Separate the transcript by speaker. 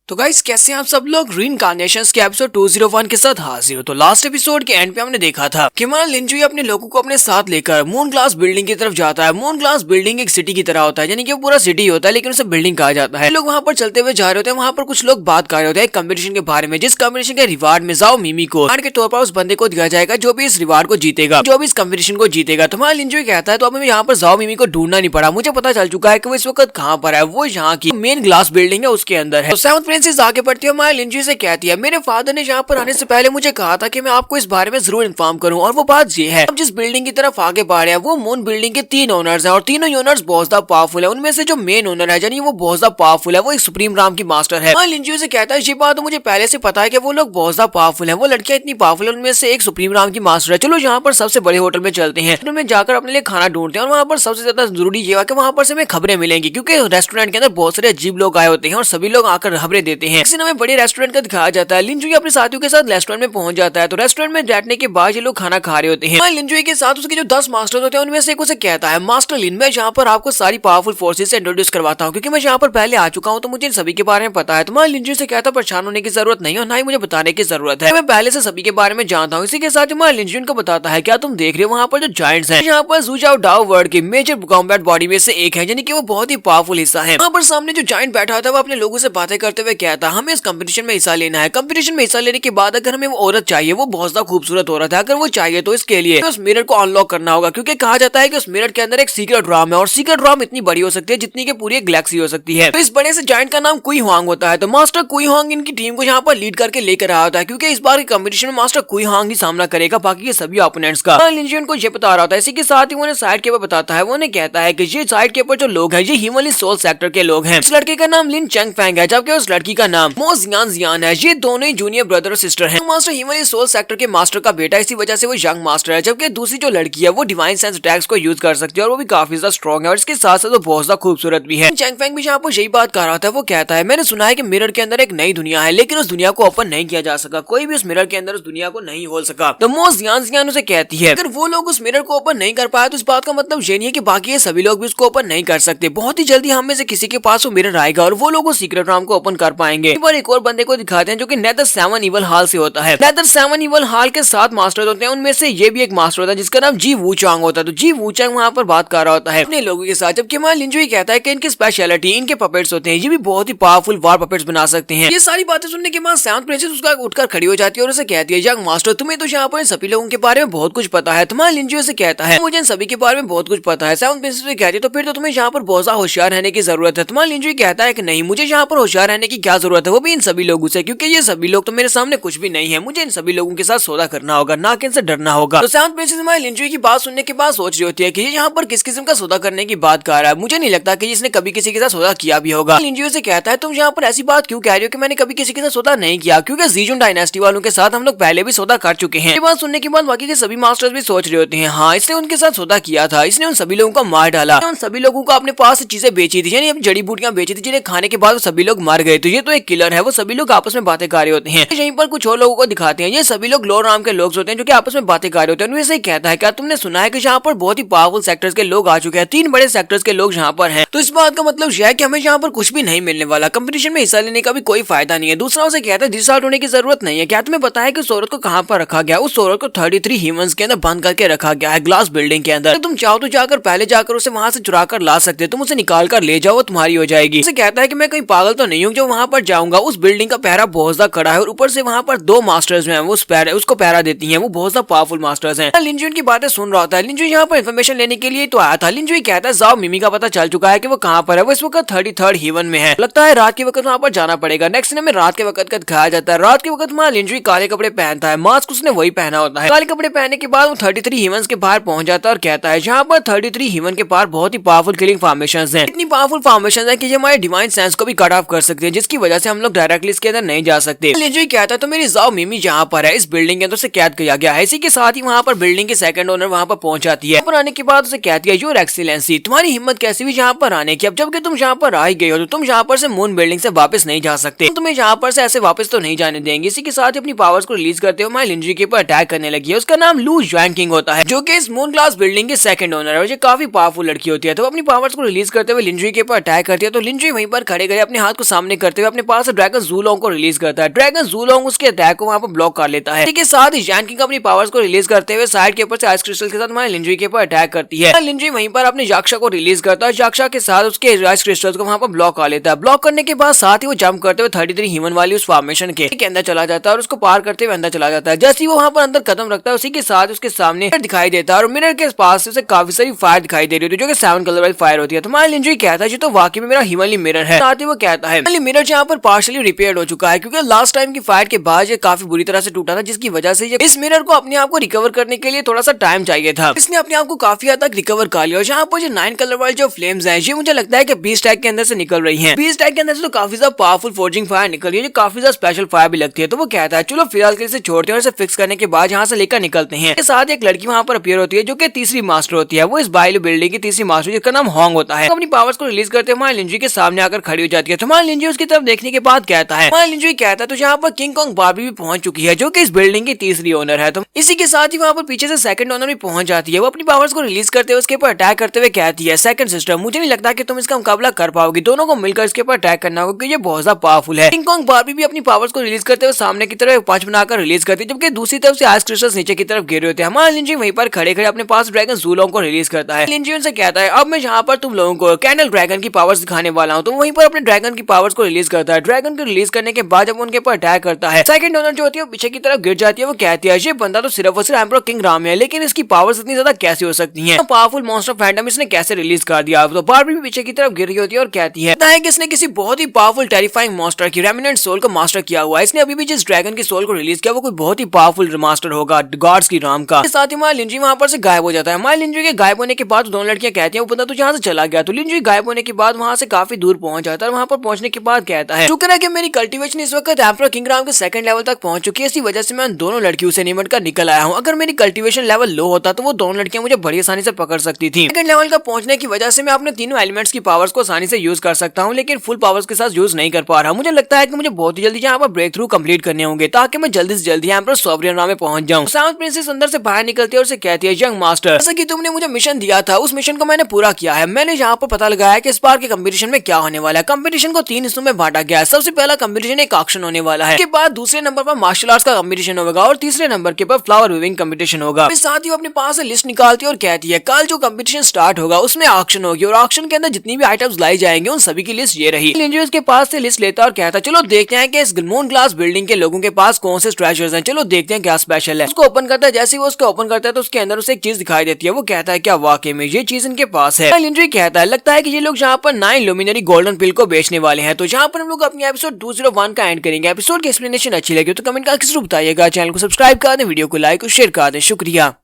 Speaker 1: तो गाइस कैसे हैं आप सब लोग। रीइंकार्नेशंस के एपिसोड 201 के साथ हाजिर हो। तो लास्ट एपिसोड के एंड पे हमने देखा था कि हमारा लिंजुई अपने लोगों को अपने साथ लेकर मून ग्लास बिल्डिंग की तरफ जाता है। मून ग्लास बिल्डिंग एक सिटी की तरह होता है, यानी कि वो पूरा सिटी होता है लेकिन उसे बिल्डिंग कहा जाता है। लोग वहाँ पर चलते हुए जा रहे होते हैं, वहाँ पर कुछ लोग बात कर रहे होते हैं कंपटीशन के बारे में, जिस कंपटीशन के रिवार्ड में जाओ मिमी को के तौर पर उस बंदे को दिया जाएगा जो भी इस रिवार्ड को जीतेगा, जो भी इस कंपटीशन को जीतेगा। तो हमारा लिंजुई कहता है तो अब हमें यहाँ पर जाओ मिमी को ढूंढना नहीं पड़ा, मुझे पता चल चुका है कि वो इस वक्त कहाँ पर है। वो यहाँ की मेन ग्लास बिल्डिंग है उसके अंदर है। तो सेवंथ प्रिंसेस आगे बढ़ती है, हमारे लिंजुई से कहती है मेरे फादर ने यहाँ पर आने से पहले मुझे कहा था कि मैं आपको इस बारे में जरूर इन्फॉर्म करूँ। और वो बात ये है, अब जिस बिल्डिंग की तरफ आगे बढ़ रहे हैं वो मून बिल्डिंग के 3 ओनर्स हैं और तीनों ओनर्स बहुत ज्यादा पावरफुल है। उनमें से जो मेन ओनर है यानी वो बहुत ज्यादा पावरफुल है, वो एक सुप्रीम राम की मास्टर है। लिंजुई से कहता है ये बात तो मुझे पहले से पता है कि वो लोग बहुत ज्यादा पावरफुल है, वो लड़कियां इतनी पावरफुल है, उनमें से एक सुप्रीम राम की मास्टर है। चलो यहाँ पर सबसे बड़े होटल में चलते हैं, होटल में जाकर अपने लिए खाना ढूंढते हैं। और वहाँ पर सबसे ज्यादा जरूरी ये है कि वहाँ पर से हमें खबरें मिलेंगी, क्योंकि रेस्टोरेंट के अंदर बहुत सारे अजीब लोग आए होते हैं और सभी लोग आकर खबरें देते हैं। हमें बड़े रेस्टोरेंट का दिखाया जाता है। लिंजुई अपने साथियों के साथ रेस्टोरेंट में पहुंच जाता है। तो रेस्टोरेंट में बैठने के बाद ये लोग खाना खा रहे होते हैं। लिंजुई के साथ उसके जो 10 मास्टर्स होते हैं उनमें से एक उसे कहता है मास्टर लिन, मैं यहाँ पर आपको सारी पावरफुल फोर्सेस से इंट्रोड्यूस करवाता हूँ, क्योंकि मैं यहाँ पर पहले आ चुका हूँ तो मुझे इन सभी के बारे में पता है। तो लिंजुई से कहता है परेशान होने की जरूरत नहीं है और ना ही मुझे बताने की जरूरत है, मैं पहले से सभी के बारे में जानता हूँ। इसी के साथ लिंजुई को बताता है क्या तुम देख रहे हो वहाँ पर जो जायंट्स हैं, यहाँ पर ज़ू जाओ डाओ वर्ल्ड की मेजर कॉम्बैट बॉडी में से एक है, यानी कि वो बहुत ही पावरफुल हिस्सा है। वहाँ पर सामने जो जायंट बैठा होता है वो अपने लोगों से बातें करते हुए कहता है हमें इस कंपटीशन में हिस्सा लेना है। कंपटीशन में हिस्सा लेने के बाद अगर हमें वो औरत चाहिए, वो बहुत ज्यादा खूबसूरत औरत है, अगर वो चाहिए तो इसके लिए उस मिरर को अनलॉक करना होगा, क्योंकि कहा जाता है कि उस मिरर के अंदर एक सीक्रेट रॉम है और सीक्रेट रॉम इतनी बड़ी हो सकती है जितनी की पूरी गैलेक्सी हो सकती है। तो इस बड़े से जायंट का नाम कुई होंग होता है। तो मास्टर कुई होंग इनकी टीम को यहाँ पर लीड करके लेकर आया होता है, क्योंकि इस बार के कंपटीशन में मास्टर कुई होंग ही सामना करेगा बाकी के सभी ओपोनेंट्स का। लिंजुई को ये बता रहा होता है। इसी के साथ ही उन्हें साइड के ऊपर बताता है, वो उन्हें कहता है कि ये साइड के ऊपर जो लोग हैं ये हिमालय सोल सेक्टर के लोग हैं। इस लड़के का नाम लिन चंग फेंग है, जबकि उस लड़की का नाम मो जियान जियान है। ये दोनों ही जूनियर ब्रदर और सिस्टर हैं। मास्टर हिमालय सोल सेक्टर के मास्टर का बेटा, इसी वजह से वो यंग मास्टर है, जबकि दूसरी जो लड़की है वो डिवाइन सेंस अटैक्स को यूज कर सकती है और वो भी काफी ज्यादा स्ट्रॉन्ग है और इसके साथ साथ वो बहुत ज्यादा खूबसूरत भी है। चंग फेंग भी यहाँ पर यही बात कर रहा था। वो कहता है मैंने सुना है कि मिरर के अंदर एक नई दुनिया है, लेकिन उस दुनिया को ओपन नहीं किया जा सका, कोई भी उस मिरर के अंदर उस दुनिया को नहीं खोल सका। तो मो जियान जियान उसे कहती है अगर वो लोग उस मिरर को ओपन नहीं कर पाए तो इस बात का मतलब ये नहीं है कि बाकी ये सभी लोग भी उसको ओपन नहीं कर सकते। बहुत ही जल्दी हम में से किसी के पास वो मिरर आएगा और वो लोग वो सीक्रेट राम को ओपन कर पाएंगे। एक और बंदे को दिखाते हैं जो कि नेदर 7 इवल हॉल से होता है। नेदर 7 इवल हॉल के 7 मास्टर होते हैं, उनमें से ये भी एक मास्टर होता है जिसका नाम जी वू चांग होता है। तो जी वू चांग वहाँ पर बात कर रहा होता है अपने लोगों के साथ, जबकि हमारा लिंजुई कहता है कि इनकी स्पेशलिटी इनके पपेट्स होते हैं, ये भी बहुत ही पावरफुल वार पपेट्स बना सकते हैं। ये सारी बातें सुनने के बाद सेवंथ प्रिंसेस उसका उठकर खड़ी हो जाती है और उसे कहती है यंग मास्टर तुम्हें तो यहाँ पर सभी लोगों के बारे में बहुत कुछ पता है। तुम्हारा लिंजुई से कहता है मुझे इन सभी के बारे में बहुत कुछ पता है। सेवंथ प्रिंसेस से कहती है तो फिर तो तुम्हें यहाँ पर बहुत ज्यादा होशियार रहने की जरूरत है। तुम्हारा लिंजुई कहता है कि नहीं, मुझे यहाँ पर होशियार रहने की क्या जरूरत है, वो भी इन सभी लोगों से, क्योंकि ये सभी लोग तो मेरे सामने कुछ भी नहीं है। मुझे इन सभी लोगों के साथ सौदा करना होगा, ना कि इनसे डरना होगा। तो सेवंथ प्रिंसेस हमारे लिंजुई की बात सुनने के बाद सोच रही होती है कि ये यहाँ पर किस किस्म का सौदा करने की बात कर रहा है। मुझे नहीं लगता कि इसने कभी किसी के साथ सौदा किया भी होगा। लिंजुई से कहता है तुम यहाँ पर ऐसी बात क्यों कह रही हो कि मैंने कभी किसी के साथ सौदा नहीं किया, क्योंकि जीजुन डायनेस्टी वालों के साथ हम लोग पहले भी सौदा कर चुके हैं। ये बात सुनने के बाद बाकी के सभी मास्टर्स भी सोच रहे होते हैं हाँ इसने उनके साथ सौदा किया था, इसने उन सभी लोगों को मार डाला, उन सभी लोगों को अपने पास चीजें बेची थी, यानी जड़ी बूटियां बेची थी जिन्हें खाने के बाद वो सभी लोग मर गए। तो ये तो एक किलर है। वो सभी लोग आपस में बातें कर रहे होते हैं। यहीं पर कुछ और लोगों को दिखाते हैं, ये सभी लोग लॉर्ड राम के लोग होते हैं जो कि आपस में बातें कर रहे होते हैं। उनमें से ही कहता है क्या तुमने सुना है कि यहाँ पर बहुत ही पावरफुल सेक्टर्स के लोग आ चुके हैं, 3 बड़े सेक्टर्स के लोग यहाँ पर हैं। तो इस बात का मतलब यह है कि हमें यहाँ पर कुछ भी नहीं मिलने वाला, कंपटीशन में हिस्सा लेने का भी कोई फायदा नहीं है। दूसरा उसे कहता है डिसऑर्डर होने की जरूरत नहीं है। क्या तुम्हें पता है कि उस औरत को कहाँ पर रखा गया? उस औरत को 33 ह्यूमंस के अंदर बंद करके रखा गया है ग्लास बिल्डिंग के अंदर। तो तुम चाहो तो जाकर पहले जाकर उसे वहां से चुरा कर ला सकते हो, तुम उसे निकाल कर ले जाओ, तुम्हारी हो जाएगी। उसे कहता है कि मैं कहीं पागल तो नहीं हूँ जो वहां पर जाऊंगा। उस बिल्डिंग का पहरा बहुत ज्यादा खड़ा है और ऊपर से वहां पर 2 मास्टर्स हैं, वो उसको पहरा देती हैं, वो बहुत ज्यादा पावरफुल मास्टर्स हैं। लिंजुई की बातें सुन रहा था। लिंजुई यहाँ पर इन्फॉर्मेशन लेने के लिए तो आया था। लिंजुई कहता है जाओ मिमी का पता चल चुका है कि वो कहाँ पर है, वो इस वक्त 33rd हेवन में है। लगता है रात के वक्त वहां पर जाना पड़ेगा। नेक्स्ट में रात के वक्त का दिखाया जाता है। रात के वक्त वहां लिंजुई काले कपड़े पहनता है, मास्क उसने वही पहना होता है। काले कपड़े पहनने के बाद वो 33 हेवंस के बाहर पहुंच जाता है और कहता है यहाँ पर 33 हेवन के बाहर बहुत ही पावरफुल किलिंग फॉर्मेशंस हैं, इतनी पावरफुल फॉर्मेशंस हैं कि ये हमारे डिवाइन सेंस को भी कट ऑफ कर सकते हैं, जिसकी वजह से हम लोग डायरेक्टली इसके अंदर नहीं जा सकते। लिंजुई कहता है तो मेरी जाओ मिमी यहाँ पर है, इस बिल्डिंग के अंदर से कैद किया गया है। इसी के साथ ही वहाँ पर बिल्डिंग की सेकंड ओनर वहाँ पर पहुंच जाती है। आने के बाद उसे कहती है योर एक्सीलेंसी, तुम्हारी हिम्मत कैसी भी यहाँ पर आने की, अब जबकि तुम यहाँ पर आ ही गए हो तो तुम यहाँ पर से मून बिल्डिंग से वापस नहीं जा सकते, तुम्हें यहाँ पर से ऐसे वापस तो नहीं जाने देंगे। इसी के साथ ही अपनी पावर्स को रिलीज करते हुए हमारे लिंजुई के ऊपर अटैक करने लगी है। उसका नाम लू जैंकिंग होता है, जो कि इस मून ग्लास बिल्डिंग की सेकंड ओनर है और ये काफी पावरफुल लड़की होती है। तो अपनी पावर्स को रिलीज करते हुए लिंजुई के ऊपर अटैक करती है। तो लिंजुई वहीं पर खड़े खड़े अपने हाथ को सामने करते करते हुए अपने पास ड्रैगन ज़ूलोंग को रिलीज करता है। ड्रैगन ज़ूलोंग उसके अटैक को वहाँ पर ब्लॉक कर लेता है। ठीक है, साथ ही जैन किंग अपनी पावर्स को रिलीज करते हुए साइड के ऊपर से आइस क्रिस्टल के साथ हमारे लिंजुई के ऊपर अटैक करती है। लिंजुई वहीं पर अपने याक्शा को रिलीज करता है, याक्शा के साथ उसके आइस क्रिस्टल्स को वहाँ पर ब्लॉक कर लेता है। ब्लॉक करने के बाद साथ ही वो जंप करते हुए 33 ह्यूमन वाली उस फॉर्मेशन के अंदर चला जाता है और उसको पार करते हुए अंदर चला जाता है। जैसे ही वो वहाँ पर अंदर कदम रखता है उसी के साथ उसके सामने दिखाई देता है और मिरर के पास से उसे काफी सारी फायर दिखाई दे रही होती है, जो कि 7 कलर वाली फायर होती है। तो हमारा लिंजुई कहता है जी तो वाकई में मेरा हिमनली मिरर है। साथ ही वो कहता है मिरर यहाँ पर पार्शली रिपेयर हो चुका है, क्योंकि लास्ट टाइम की फायर के बाद ये काफी बुरी तरह से टूटा था, जिसकी वजह से इस मिरर को अपने आप को रिकवर करने के लिए थोड़ा सा टाइम चाहिए था। इसने अपने आप को काफी हद तक रिकवर कर लिया। और यहाँ पर जो 9 कलर वाली जो फ्लेम्स हैं ये मुझे लगता है कि बीस्ट टैग के अंदर से निकल रही हैं। बीस्ट टैग के अंदर से तो काफी ज्यादा पावरफुल फोर्जिंग फायर निकल रही है, जो काफी ज्यादा स्पेशल फायर भी लगती है। तो वो कहता है चलो फिलहाल के लिए छोड़ते हैं और इसे फिक्स करने के बाद यहाँ से लेकर निकलते हैं। इसके साथ एक लड़की वहाँ पर अपीयर होती है जो कि तीसरी मास्टर होती है। वो इस बाइलो बिल्डिंग की तीसरी मास्टर जिसका नाम होंग होता है। अपनी पावर्स को रिलीज करते हमारे लिंजुई के सामने आकर खड़ी हो जाती है। तो हमारे लिंजुई उसकी तरफ देखने के बाद कहता है, हमारे लिंजुई कहता है तो यहाँ पर किंग कॉन्ग बार्बी भी पहुंच चुकी है, जो कि इस बिल्डिंग की तीसरी ओनर है। तो इसी के साथ ही वहाँ पर पीछे से सेकंड ओनर भी पहुंच जाती है। वो अपनी पावर्स को रिलीज करते हुए उसके ऊपर अटैक करते हुए कहती है, सेकंड सिस्टर मुझे नहीं लगता कि तुम इसका मुकाबला कर पाओगी, दोनों को मिलकर इसके ऊपर अटैक करना होगा क्योंकि ये बहुत ज्यादा पावरफुल है। किंग कॉन्ग बार्बी भी अपनी पावर्स को रिलीज करते हुए सामने की तरफ पंच बनाकर रिलीज करती है, जबकि दूसरी तरफ से आइस क्रिस्टल्स नीचे की तरफ गिरे होते हैं। हमारा लिंजुई वहीं पर खड़े खड़े अपने पास ड्रैगन ज़ूलोंग को रिलीज करता है। लिंजुई उनसे कहता है अब मैं यहाँ पर तुम लोगों को कैंडल ड्रैगन की पावर्स दिखाने वाला हूँ। तो वहीं पर अपने ड्रैगन की पावर्स को रिलीज करता है। ड्रैगन को रिलीज करने के बाद जब उनके ऊपर अटैक करता है, सेकंड ओनर जो होती है वो पीछे की तरफ गिर जाती है। वो कहती है ये बंदा तो सिर्फ और सिर्फ एम्परर किंग राम है, लेकिन इसकी पावर्स इतनी ज्यादा कैसे हो सकती हैं? पावरफुल मॉन्स्टर फैंटम इसने कैसे रिलीज कर दिया? तो बार्बी भी पीछे की तरफ गिर रही होती है और कहती है कि इसने किसी बहुत ही पावरफुल टेरिफाइंग मॉन्स्टर की रेमिनेंट सोल को मास्टर किया हुआ है। इसने अभी भी जिस ड्रैगन की सोल को रिलीज किया वो कोई बहुत ही पावरफुल मास्टर होगा गॉड्स की राम का। साथ ही हमारा लिंजुई वहाँ पर से गायब हो जाता है। हमारे लिंजुई के गायब होने के बाद दोनों लड़कियां कहती हैं वो बंदा तो यहाँ से चला गया। तो लिंजुई गायब होने के बाद वहाँ से काफी दूर पहुंच जाता है। वहाँ पर पहुंचने के बाद कहता है शुक्र है कि मेरी कल्टीवेशन इस वक्त एम्परर किंग राम के सेकंड लेवल तक पहुंच चुकी है, इसी वजह से मैं दोनों लड़कियों से निमट कर निकल आया हूँ। अगर मेरी कल्टीवेशन लेवल लो होता तो वो दोनों लड़कियां मुझे बड़ी आसानी से पकड़ सकती थी। सेकंड लेवल का पहुंचने की वजह से मैं अपने तीनों एलिमेंट्स की पावर्स को आसानी से यूज कर सकता हूँ, लेकिन फुल पावर्स के साथ यूज नहीं कर पा रहा। मुझे लगता है कि मुझे बहुत ही जल्दी यहाँ पर ब्रेक थ्रू कंप्लीट करने होंगे ताकि मैं जल्दी से जल्दी एम्परर सोवरियन राम में पहुंच जाऊँ। साउथ प्रिंसेस अंदर से बाहर निकलती है और उसे कहती है यंग मास्टर जैसा कि तुमने मुझे मिशन दिया था उस मिशन को मैंने पूरा किया है। मैंने यहाँ पर पता लगाया कि इस बार के कंपटीशन में क्या होने वाला है। कंपटीशन को 3 हिस्सों में बांटा गया है। सबसे पहला कंपटीशन एक ऑक्शन होने वाला है, उसके बाद दूसरे नंबर पर मार्शल आर्ट्स का कंपटीशन होगा और तीसरे नंबर के पर फ्लावर वीविंग कंपटीशन होगा। साथ ही वो अपने पास से लिस्ट निकालती है और कहती है कल जो कंपटीशन स्टार्ट होगा उसमें ऑक्शन होगी और ऑक्शन के अंदर जितनी भी आइटम्स लाई जाएंगे उन सभी की लिस्ट ये रही। लिंजुई उसके पास से लिस्ट लेता और कहता चलो देखते हैं कि इस मून ग्लास बिल्डिंग के लोगों के पास कौन से ट्रेजर्स हैं, चलो देखते हैं क्या स्पेशल है। उसको ओपन करता है। जैसे ही वो उसको ओपन करता है तो उसके अंदर उसे एक चीज दिखाई देती है। वो कहता है क्या वाकई में ये चीज इनके पास है? लिंजुई कहता है लगता है कि ये लोग यहाँ पर 9 लुमिनरी गोल्डन पिल को बेचने वाले हैं। तो यहाँ पर हम लोग अपनी एपिसोड 201 का एंड करेंगे। एपिसोड की एक्सप्लेनेशन अच्छी लगी तो कमेंट करके जरूर बताइएगा। चैनल को सब्सक्राइब कर दें, वीडियो को लाइक और शेयर कर दें। शुक्रिया।